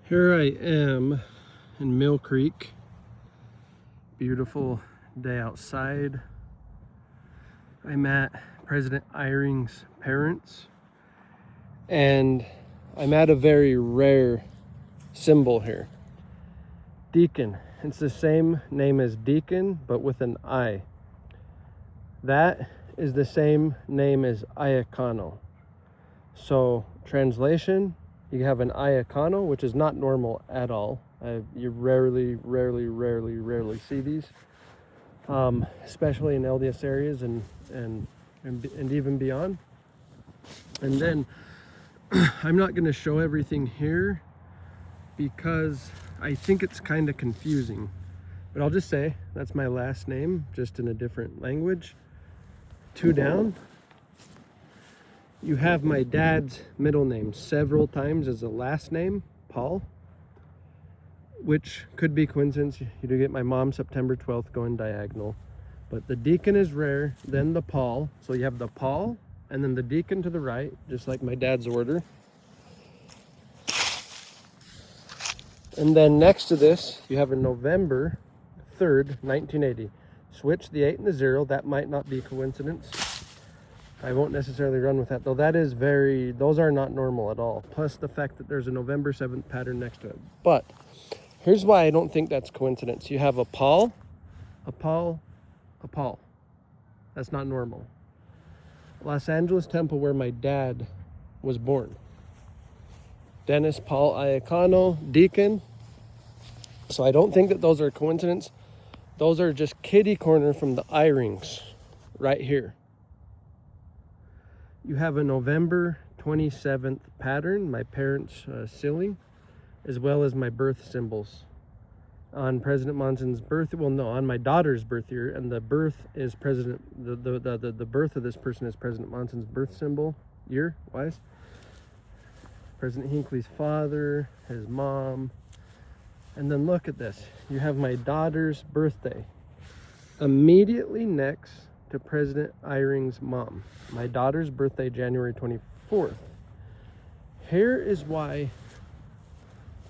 Here I am in Mill Creek. Beautiful day outside. I'm at President Eyring's parents, and I'm at a very rare symbol here. Deacon. It's the same name as Deacon, but with an I. That is the same name as Ayakano. So, translation, you have an Ayakano, which is not normal at all. You rarely see these, especially in LDS areas and even beyond. And then I'm not going to show everything here because I think it's kind of confusing. But I'll just say that's my last name, just in a different language. 2 down. You have my dad's middle name several times as a last name, Paul, which could be coincidence. You do get my mom September 12th going diagonal, but the Deacon is rare, then the Paul. So you have the Paul and then the Deacon to the right, just like my dad's order. And then next to this, you have a November 3rd, 1980. Switch the 8 and the 0. That might not be coincidence. I won't necessarily run with that, though. Those are not normal at all. Plus the fact that there's a November 7th pattern next to it. But here's why I don't think that's coincidence. You have a Paul, a Paul, a Paul. That's not normal. Los Angeles Temple, where my dad was born. Dennis Paul Ayakano, Deacon. So I don't think that those are coincidence. Those are just kitty corner from the Eyrings right here. You have a November 27th pattern, my parents' sealing, as well as my birth symbols. On President Monson's birth, on my daughter's birth year, and the birth is the birth of this person is President Monson's birth symbol year wise. President Hinckley's father, his mom, and then look at this. You have my daughter's birthday immediately next to President Eyring's mom. My daughter's birthday, January 24th. Here is why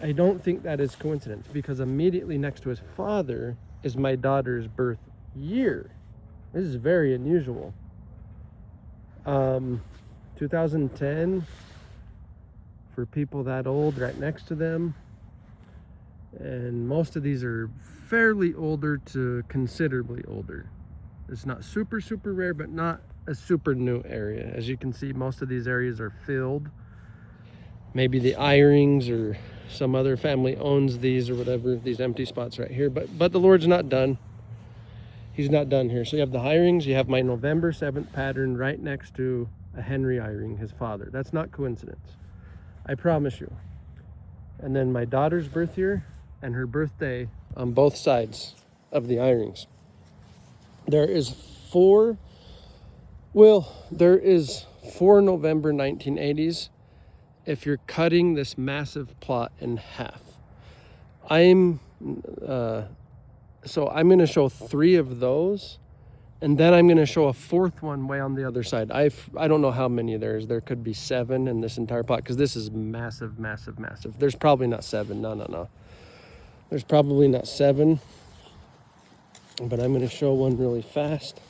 I don't think that is coincidence, because immediately next to his father is my daughter's birth year. This is very unusual. 2010 for people that old, right next to them. And most of these are fairly older to considerably older. It's not super rare, but not a super new area. As you can see, most of these areas are filled. Maybe the Eyrings or some other family owns these or whatever, these empty spots right here. But the Lord's not done. He's not done here. So you have the Eyrings, you have my November 7th pattern right next to a Henry Eyring, his father. That's not coincidence. I promise you. And then my daughter's birth year and her birthday on both sides of the Eyrings. There is 4 November 1980s if you're cutting this massive plot in half. So I'm going to show 3 of those, and then I'm going to show a 4th one way on the other side. I don't know how many there is. There could be 7 in this entire plot, because this is massive. There's probably not 7. No. There's probably not 7. But I'm going to show one really fast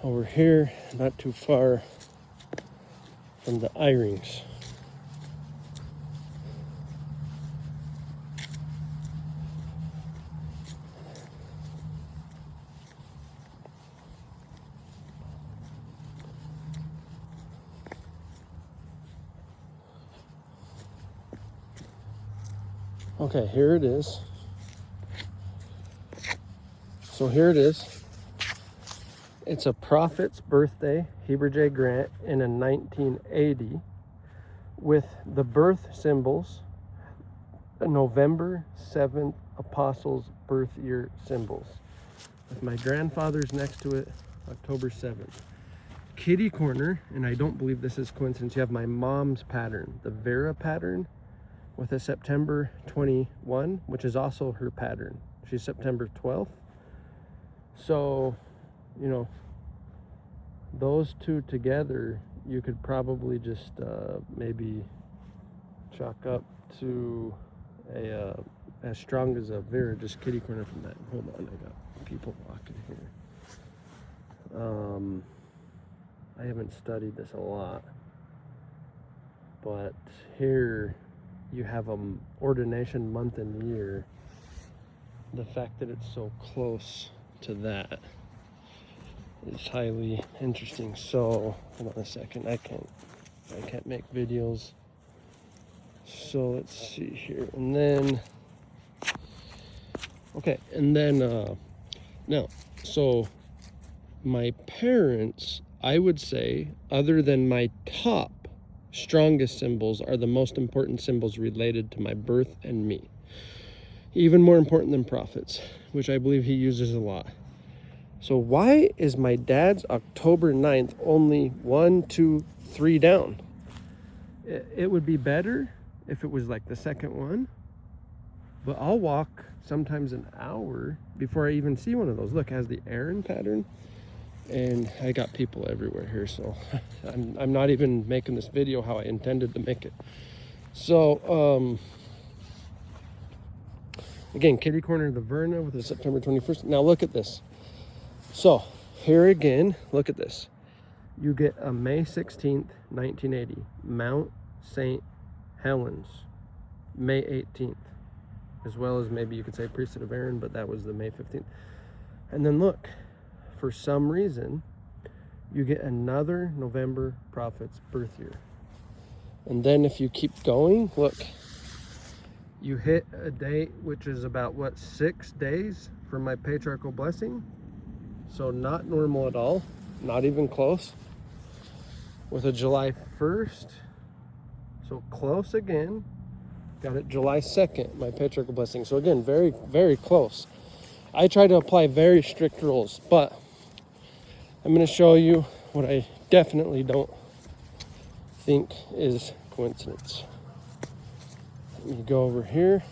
over here, not too far from the Eyrings. Okay, here it is. So here it is. It's a prophet's birthday, Heber J. Grant, in a 1980, with the birth symbols, a November 7th apostles' birth year symbols. With my grandfather's next to it, October 7th. Kitty corner, and I don't believe this is coincidence, you have my mom's pattern, the Vera pattern, with a September 21, which is also her pattern. She's September 12th. So, those 2 together, you could probably just maybe chalk up to a as strong as a Vera, just kitty corner from that. Hold on, I got people walking here. I haven't studied this a lot, but here you have ordination month and year. The fact that it's so close to that is highly interesting. So hold on a second, I can't make videos. So let's see here, and then okay, and then now, so my parents, I would say, other than my top strongest symbols, are the most important symbols related to my birth and me. Even more important than prophets, which I believe he uses a lot. So why is my dad's October 9th only 1, 2, 3 down? It would be better if it was like the second one, but I'll walk sometimes an hour before I even see one of those. Look, it has the Eyring pattern, and I got people everywhere here, so I'm not even making this video how I intended to make it. So again, kitty corner of the Verna with the September 21st. Now look at this. So here again, look at this. You get a May 16th, 1980, Mount St. Helens, May 18th, as well as maybe you could say Priesthood of Eyring, but that was the May 15th. And then look, for some reason, you get another November prophet's birth year. And then if you keep going, look, you hit a date which is about, what, 6 days from my patriarchal blessing? So not normal at all, not even close. With a July 1st, so close again. Got it July 2nd, my patriarchal blessing. So again, very, very close. I try to apply very strict rules, but I'm going to show you what I definitely don't think is coincidence. Let me go over here.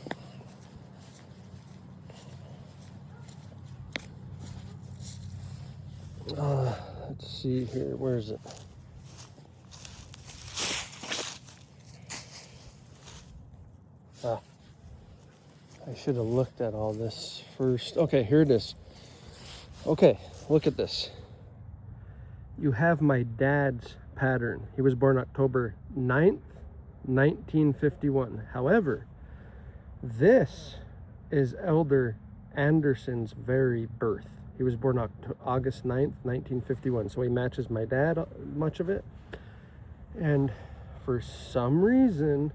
Let's see here. Where is it? I should have looked at all this first. Okay, here it is. Okay, look at this. You have my dad's pattern. He was born October 9th, 1951. However, this is Elder Anderson's very birth. He was born August 9th, 1951. So he matches my dad, much of it. And for some reason,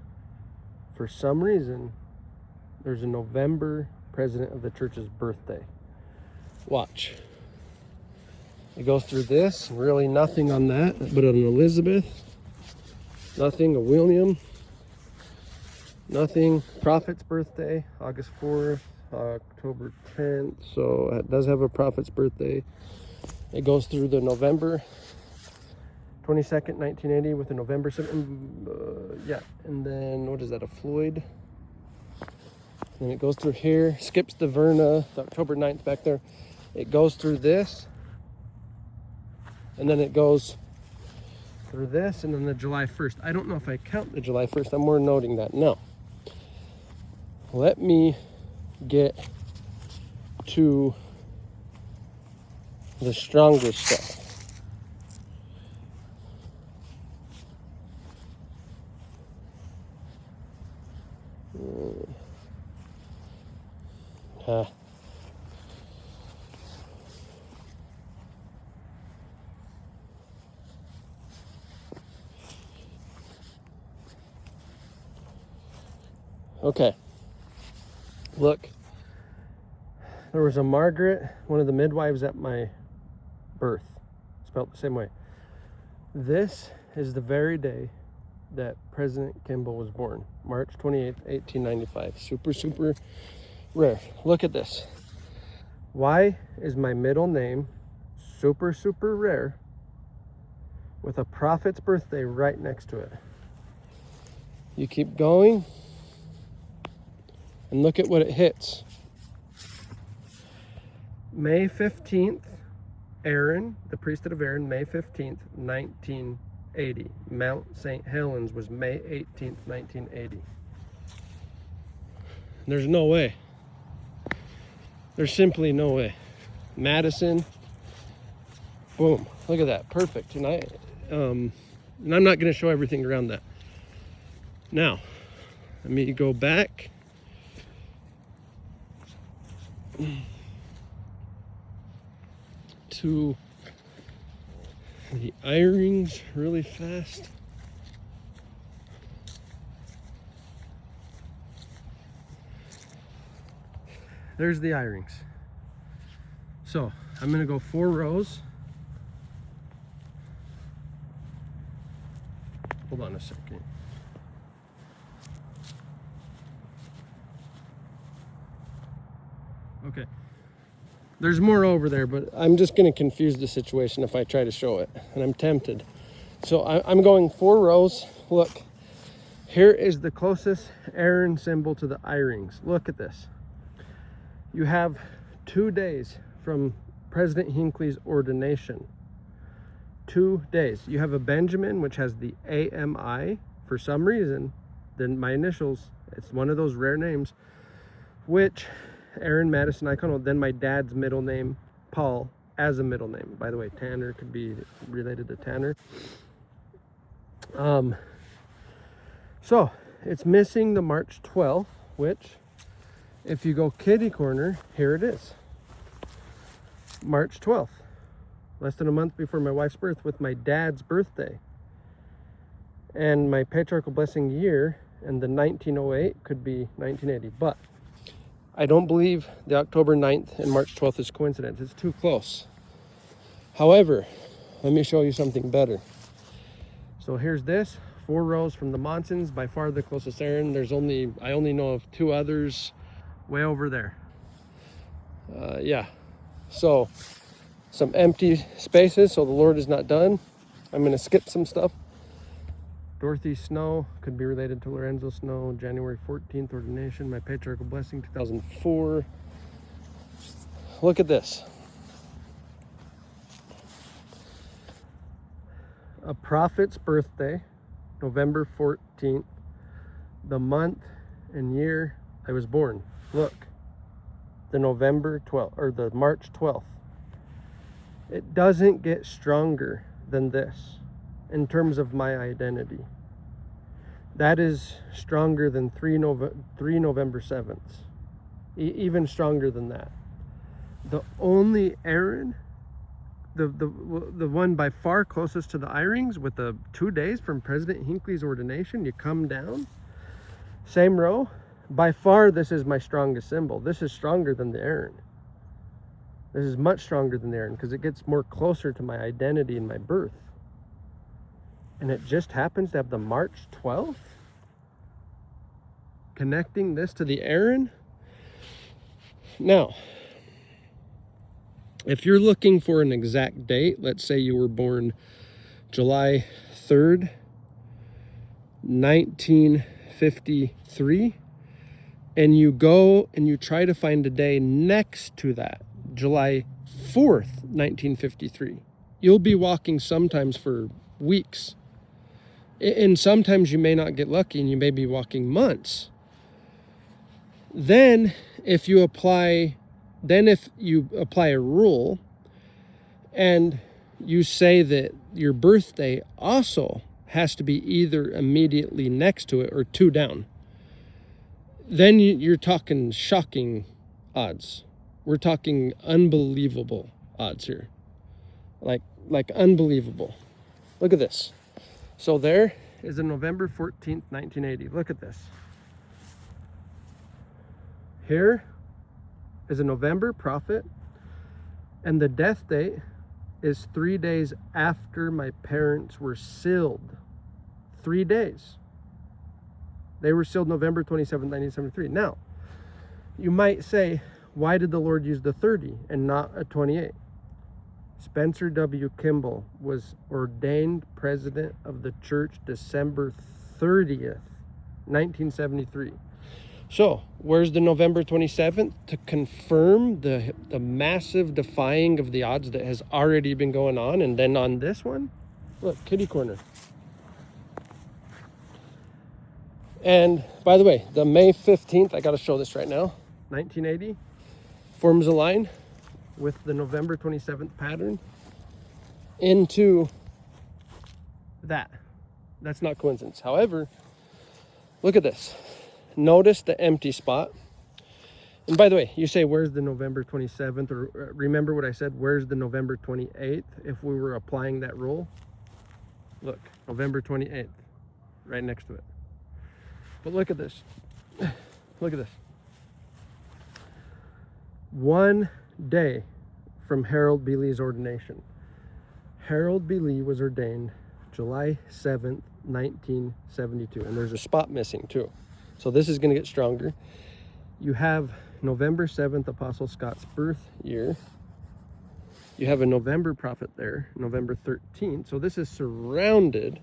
there's a November president of the church's birthday. Watch. It goes through this, really nothing on that, but an Elizabeth, nothing, a William, nothing, prophet's birthday, August 4th, October 10th, so it does have a prophet's birthday. It goes through the November 22nd, 1980 with a November 7th, yeah, and then what is that, a Floyd? And it goes through here, skips the Verna, the October 9th back there. It goes through this, and then it goes through this, and then the July 1st. I don't know if I count the July 1st. I'm more noting that. No. Let me get to the stronger stuff. Okay, look, there was a Margaret, one of the midwives at my birth, spelled the same way. This is the very day that President Kimball was born, March 28th, 1895. Super, super rare. Look at this. Why is my middle name super, super rare with a prophet's birthday right next to it? You keep going, and look at what it hits. May 15th, Eyring, the priesthood of Eyring, May 15th, 1980. Mount St. Helens was May 18th, 1980. There's no way. There's simply no way. Madison, boom, look at that, perfect. And I'm not going to show everything around that. Now, let me go back. To the Eyrings really fast. There's the Eyrings. So I'm gonna go 4 rows. Hold on a second. Okay. There's more over there, but I'm just gonna confuse the situation if I try to show it, and I'm tempted. So I'm going 4 rows. Look, here is the closest Eyring symbol to the Eyrings. Look at this. You have 2 days from President Hinckley's ordination. 2 days. You have a Benjamin, which has the AMI for some reason. Then my initials, it's one of those rare names, which Aaron Madison Icon, then my dad's middle name, Paul, as a middle name. By the way, Tanner could be related to Tanner. So it's missing the March 12th, which, if you go kitty corner, here it is. March 12th. Less than a month before my wife's birth, with my dad's birthday. And my patriarchal blessing year, and the 1908 could be 1980. But I don't believe the October 9th and March 12th is coincidence. It's too close. However, let me show you something better. So here's this, 4 rows from the Monsons, by far the closest Eyring. I only know of 2 others way over there. Yeah, so some empty spaces, so the Lord is not done. I'm gonna skip some stuff. Dorothy Snow could be related to Lorenzo Snow, January 14th ordination, my patriarchal blessing, 2004. Look at this. A prophet's birthday, November 14th, the month and year I was born. Look, the November 12th, or the March 12th. It doesn't get stronger than this in terms of my identity. That is stronger than 3 November 7th. Even stronger than that. The only Eyring, the one by far closest to the Eyrings, with the 2 days from President Hinckley's ordination, you come down, same row. By far, this is my strongest symbol. This is stronger than the Eyring. This is much stronger than the Eyring because it gets more closer to my identity and my birth. And it just happens to have the March 12th. Connecting this to the Eyring. Now, if you're looking for an exact date, let's say you were born July 3rd, 1953, and you go and you try to find a day next to that, July 4th, 1953, you'll be walking sometimes for weeks. And sometimes you may not get lucky and you may be walking months. Then if you apply a rule and you say that your birthday also has to be either immediately next to it or 2 down, then you're talking shocking odds. We're talking unbelievable odds here. Like unbelievable. Look at this. So there is a November 14th, 1980. Look at this. Here is a November prophet, and the death date is 3 days after my parents were sealed. 3 days. They were sealed November 27th, 1973. Now, you might say, why did the Lord use the 30 and not a 28? Spencer W. Kimball was ordained president of the church December 30th, 1973. So, where's the November 27th? To confirm the massive defying of the odds that has already been going on. And then on this one, look, kitty corner. And by the way, the May 15th, I got to show this right now, 1980, forms a line with the November 27th pattern into that. That's not coincidence. However, look at this. Notice the empty spot. And by the way, you say, where's the November 27th? Or remember what I said, where's the November 28th if we were applying that rule? Look, November 28th, right next to it. But look at this. Look at this. 1 day from Harold B. Lee's ordination. Harold B. Lee was ordained July 7th, 1972. And there's a spot missing too. So this is going to get stronger. You have November 7th, Apostle Scott's birth year. You have a November prophet there, November 13th. So this is surrounded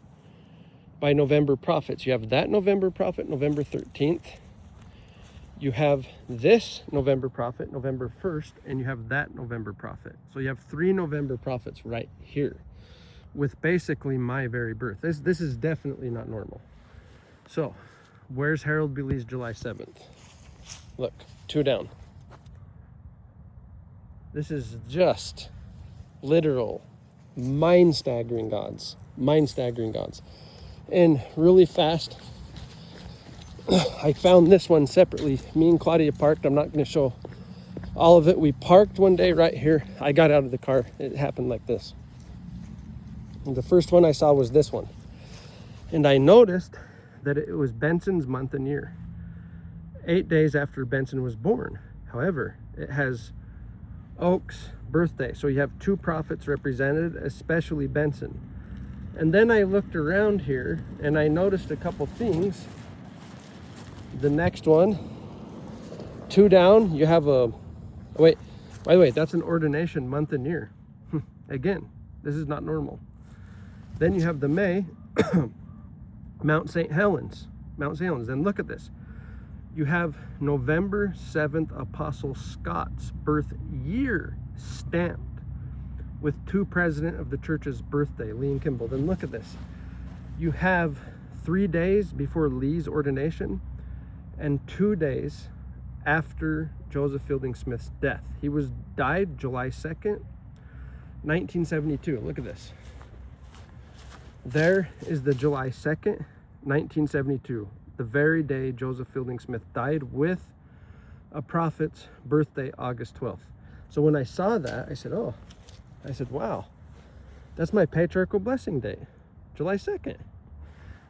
by November prophets. You have that November prophet, November 13th. You have this November prophet, November 1st, and you have that November prophet. So you have 3 November prophets right here with basically my very birth. This is definitely not normal. So where's Harold B. Lee's July 7th? Look, 2 down. This is just literal mind-staggering gods. Mind-staggering gods. And really fast, I found this one separately. Me and Claudia parked. I'm not going to show all of it. We parked one day right here. I got out of the car. It happened like this. And the first one I saw was this one. And I noticed that it was Benson's month and year. 8 days after Benson was born. However, it has Oak's birthday. So you have 2 prophets represented, especially Benson. And then I looked around here and I noticed a couple things. The next one, 2 down, you have a, wait, by the way, that's an ordination month and year. Again, this is not normal. Then you have the May, Mount St. Helens. Then look at this. You have November 7th, Apostle Scott's birth year stamped with 2 president of the church's birthday, Lee and Kimball. Then look at this. You have 3 days before Lee's ordination and 2 days after Joseph Fielding Smith's death. He died July 2nd, 1972. Look at this. There is the July 2nd, 1972. The very day Joseph Fielding Smith died, with a prophet's birthday, August 12th. So when I saw that, I said, wow, that's my patriarchal blessing day, July 2nd.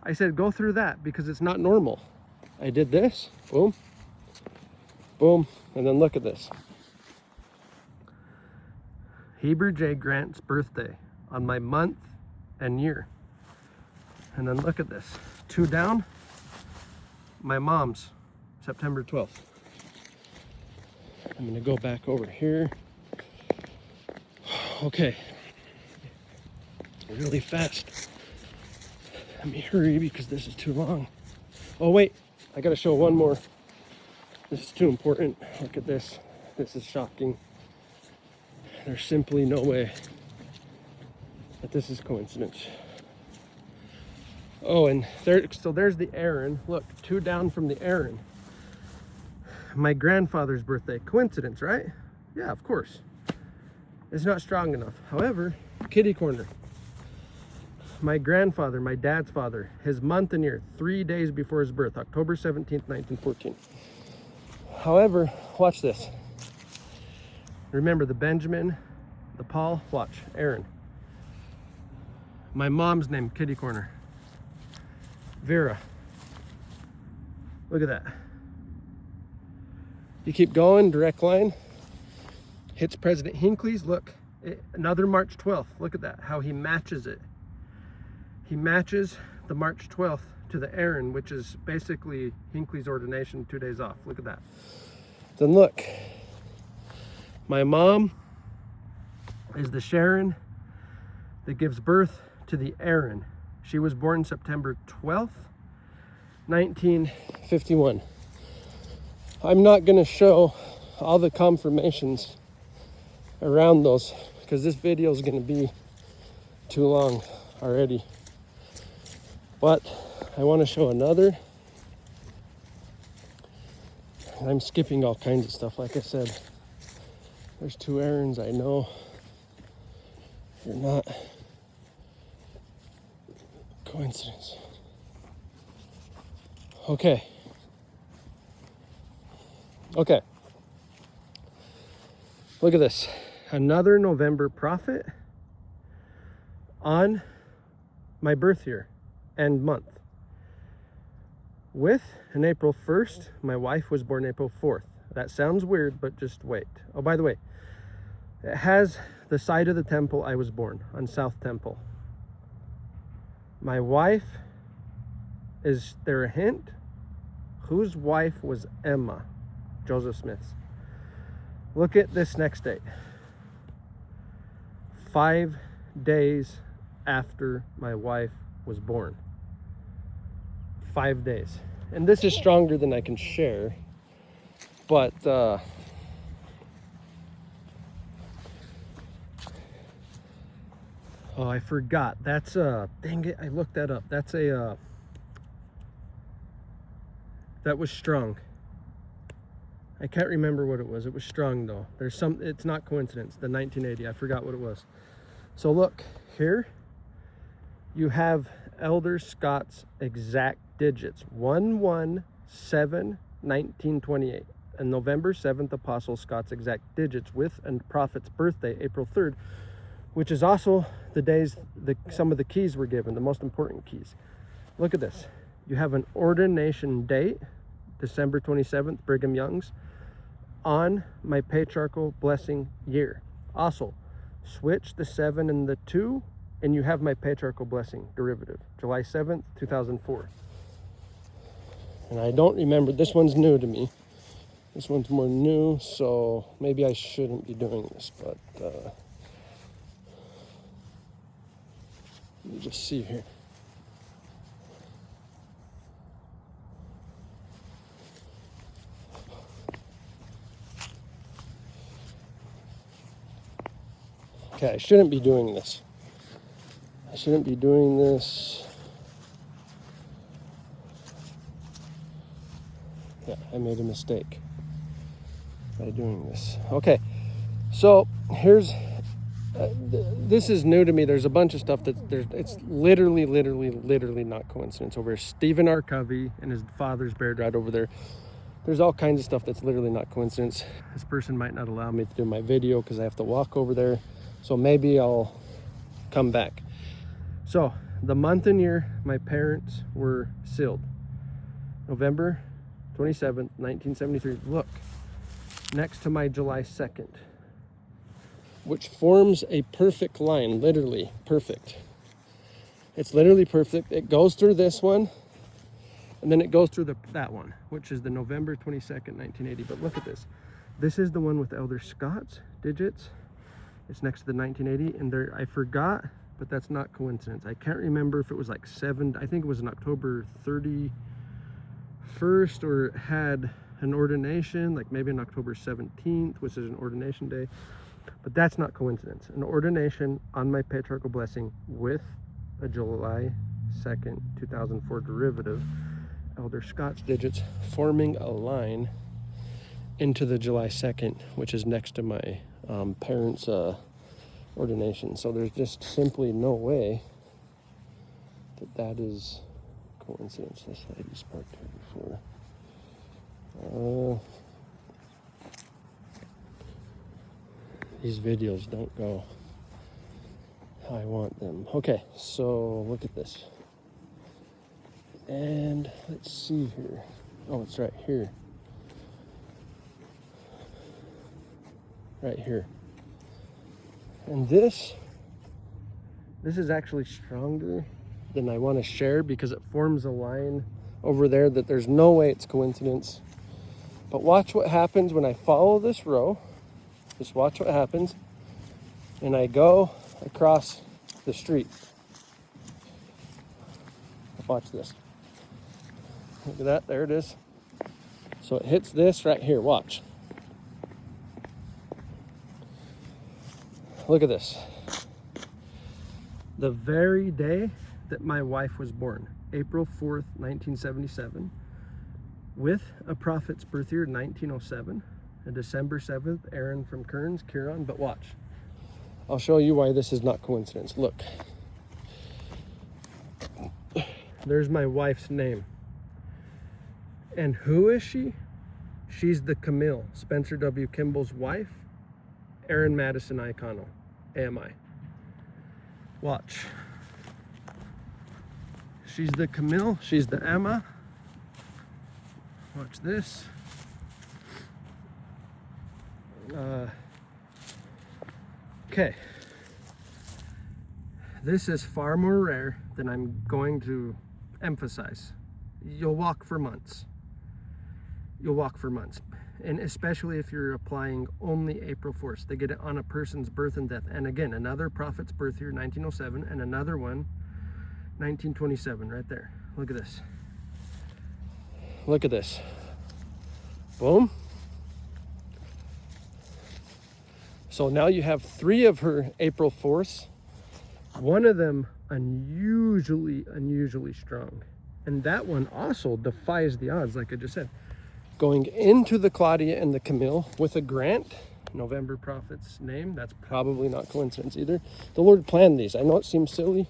I said, go through that because it's not normal. I did this, boom, boom, and then look at this. Heber J. Grant's birthday on my month and year. And then look at this, 2 down, my mom's, September 12th. I'm gonna go back over here. Okay, really fast. Let me hurry because this is too long. Oh wait, I gotta show one more. This is too important. Look at this. This is shocking. There's simply no way that this is coincidence. Oh, and so there's the Eyring. Look, 2 down from the Eyring. My grandfather's birthday. Coincidence, right? Yeah, of course. It's not strong enough. However, kitty corner. My grandfather, my dad's father, his month and year, 3 days before his birth, October 17th, 1914. However, watch this. Remember the Benjamin, the Paul, watch, Eyring. My mom's name, kitty corner. Vera. Look at that. You keep going, direct line. Hits President Hinckley's. Look, another March 12th. Look at that, how he matches it. He matches the March 12th to the Eyring, which is basically Hinckley's ordination, 2 days off. Look at that. Then look, my mom is the Sharon that gives birth to the Eyring. She was born September 12th, 1951. I'm not going to show all the confirmations around those because this video is going to be too long already. But I want to show another And I'm skipping all kinds of stuff. Like I said, there's 2 errands I know. They're not coincidence. Okay. Look at this. Another November prophet on my birth year and month. With an April 1st, my wife was born April 4th. That sounds weird, but just wait. Oh, by the way, it has the side of the temple I was born on, South Temple. My wife, is there a hint? Whose wife was Emma? Joseph Smith's. Look at this next date. 5 days after my wife was born. 5 days. And this is stronger than I can share, but oh, I forgot. That's dang it, I looked that up. That's a that was strong. I can't remember what it was. It was strong though. There's some, it's not coincidence. The 1980, I forgot what it was. So look, here you have Elder Scott's exact digits. 117-1928. And November 7th, Apostle Scott's exact digits with a prophet's birthday, April 3rd, which is also the days some of the keys were given, the most important keys. Look at this. You have an ordination date, December 27th, Brigham Young's, on my patriarchal blessing year. Also, switch the 7 and the 2, and you have my patriarchal blessing derivative, July 7th, 2004. And I don't remember, this one's new to me. This one's more new, so maybe I shouldn't be doing this, but let me just see here. Okay, I shouldn't be doing this. I shouldn't be doing this. Yeah, I made a mistake by doing this. Okay, so here's, this is new to me. There's a bunch of stuff it's literally not coincidence. Over here, Stephen R. Covey and his father's buried right over there. There's all kinds of stuff that's literally not coincidence. This person might not allow me to do my video because I have to walk over there. So maybe I'll come back. So the month and year my parents were sealed, November 27th, 1973. Look, next to my July 2nd, which forms a perfect line, literally perfect. It's literally perfect. It goes through this one, and then it goes through that one, which is the November 22nd, 1980. But look at this. This is the one with Elder Scott's digits. It's next to the 1980, and there, I forgot, but that's not coincidence. I can't remember if it was like 7, I think it was an October 31st, or it had an ordination, like maybe on October 17th, which is an ordination day. But that's not coincidence. An ordination on my patriarchal blessing with a July 2nd, 2004 derivative, Elder Scott's digits, forming a line into the July 2nd, which is next to my parents' ordination. So there's just simply no way that is coincidence. This lady's parked here before. These videos don't go how I want them. Okay, so look at this. And let's see here. Oh, it's right here. Right here. And this is actually stronger than I want to share because it forms a line over there that there's no way it's coincidence. But watch what happens when I follow this row. Just watch what happens. And I go across the street. Watch this. Look at that, there it is. So it hits this right here, watch. Look at this. The very day that my wife was born, April 4th, 1977, with a prophet's birth year, 1907, and December 7th, Aaron from Kearns, Kiron. But watch, I'll show you why this is not coincidence. Look, there's my wife's name. And who is she? She's the Camille, Spencer W. Kimball's wife, Aaron Madison Icono, AMI. Watch. She's the Camille, she's the Emma. Watch this. Okay. This is far more rare than I'm going to emphasize. You'll walk for months. You'll walk for months. And especially if you're applying only April 4th. They get it on a person's birth and death. And again, another prophet's birth year, 1907, and another one, 1927, right there. Look at this. Look at this. Boom. So now you have 3 of her April 4ths. One of them unusually strong. And that one also defies the odds, like I just said. Going into the Claudia and the Camille with a Grant, November prophet's name. That's probably not coincidence either. The Lord planned these. I know it seems silly.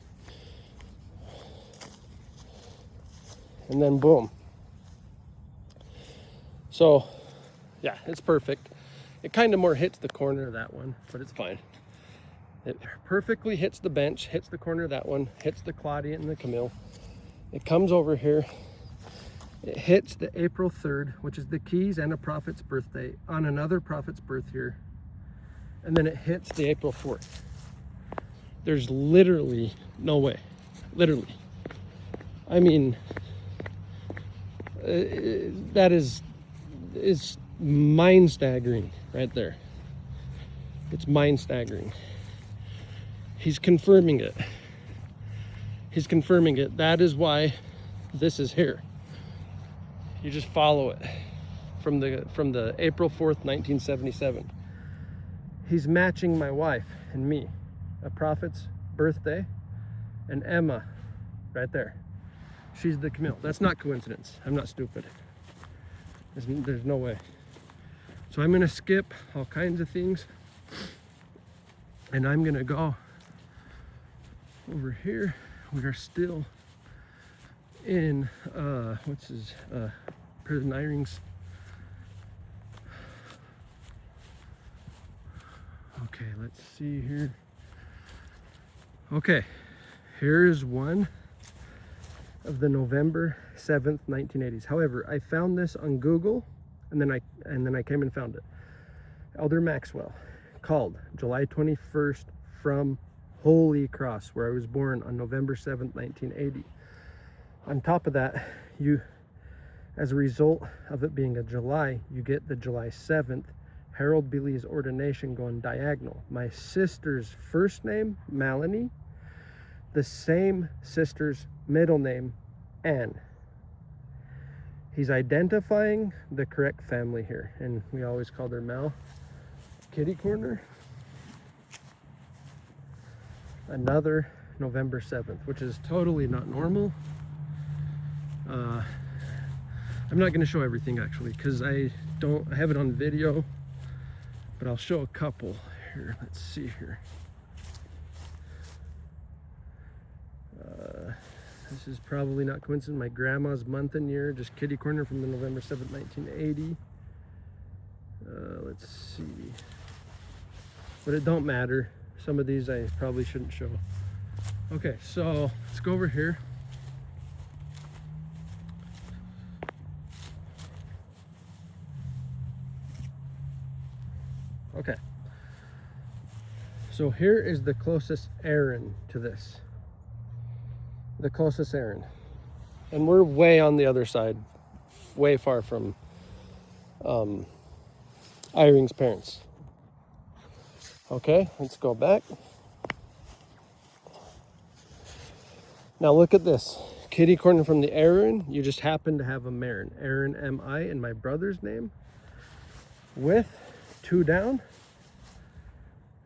And then boom. So, yeah, it's perfect. It kind of more hits the corner of that one, but it's fine. It perfectly hits the bench, hits the corner of that one, hits the Claudia and the Camille. It comes over here. It hits the April 3rd, which is the Keys and a prophet's birthday on another prophet's birth year. And then it hits the April 4th. There's literally no way. Literally. I mean, that is mind staggering right there. It's mind staggering. He's confirming it. He's confirming it. That is why this is here. You just follow it from the April 4th, 1977. He's matching my wife and me, a prophet's birthday, and Emma right there. She's the Camille. That's not coincidence. I'm not stupid. There's no way. So I'm gonna skip all kinds of things, and I'm gonna go over here. We are still in President Eyring's. Okay, let's see here. Okay, here's one of the November 7th, 1980s. However, I found this on Google, and then I came and found it. Elder Maxwell, called July 21st from Holy Cross, where I was born on November 7th, 1980. On top of that, as a result of it being a July, you get the July 7th, Harold B. Lee's ordination going diagonal. My sister's first name, Melanie, the same sister's middle name, Anne. He's identifying the correct family here, and we always called her Mel. Kitty corner. Another November 7th, which is totally not normal. I'm not going to show everything actually, because I have it on video, but I'll show a couple here. Let's see here. This is probably not coincidence. My grandma's month and year, just kitty corner from the November 7th, 1980. Let's see. But it don't matter. Some of these I probably shouldn't show. Okay, so let's go over here. Okay. So here is the closest Aaron to this. The closest Aaron. And we're way on the other side, way far from Eyring's parents. Okay, let's go back. Now look at this. Kitty corner from the Aaron, you just happen to have a Marin. Aaron M.I. and my brother's name. With 2 down,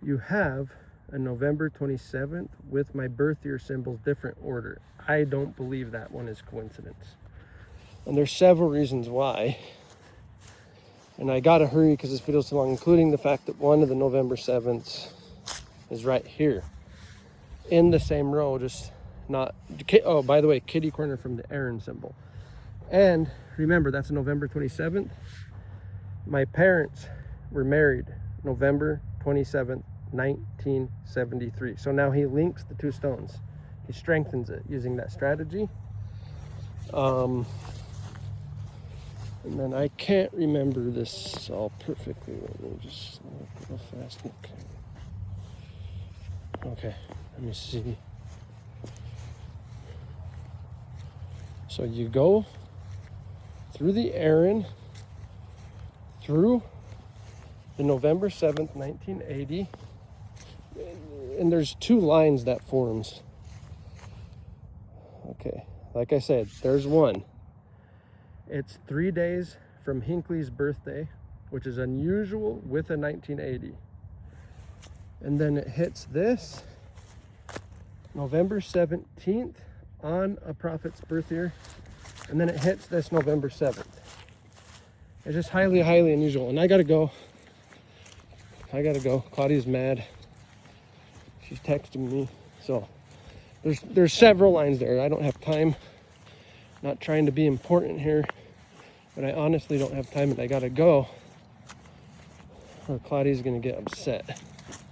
you have a November 27th with my birth year symbols different order. I don't believe that one is coincidence. And there's several reasons why. And I gotta hurry because this video's too long, including the fact that one of the November 7th is right here in the same row, just not, oh, by the way, kitty corner from the Eyring symbol. And remember, that's November 27th. My parents were married November 27th, 1973. So now he links the two stones. He strengthens it using that strategy. And then I can't remember this all perfectly. Let me just look real fast. Okay, let me see. So you go through the Eyring, through the November 7th, 1980, and there's two lines that forms. Okay, like I said, there's one. It's 3 days from Hinckley's birthday, which is unusual with a 1980. And then it hits this November 17th on a prophet's birth year. And then it hits this November 7th. It's just highly, highly unusual. And I gotta go. Claudia's mad. She's texting me. So there's several lines there. I don't have time. Not trying to be important here, but I honestly don't have time and I gotta go, or Claudia's gonna get upset.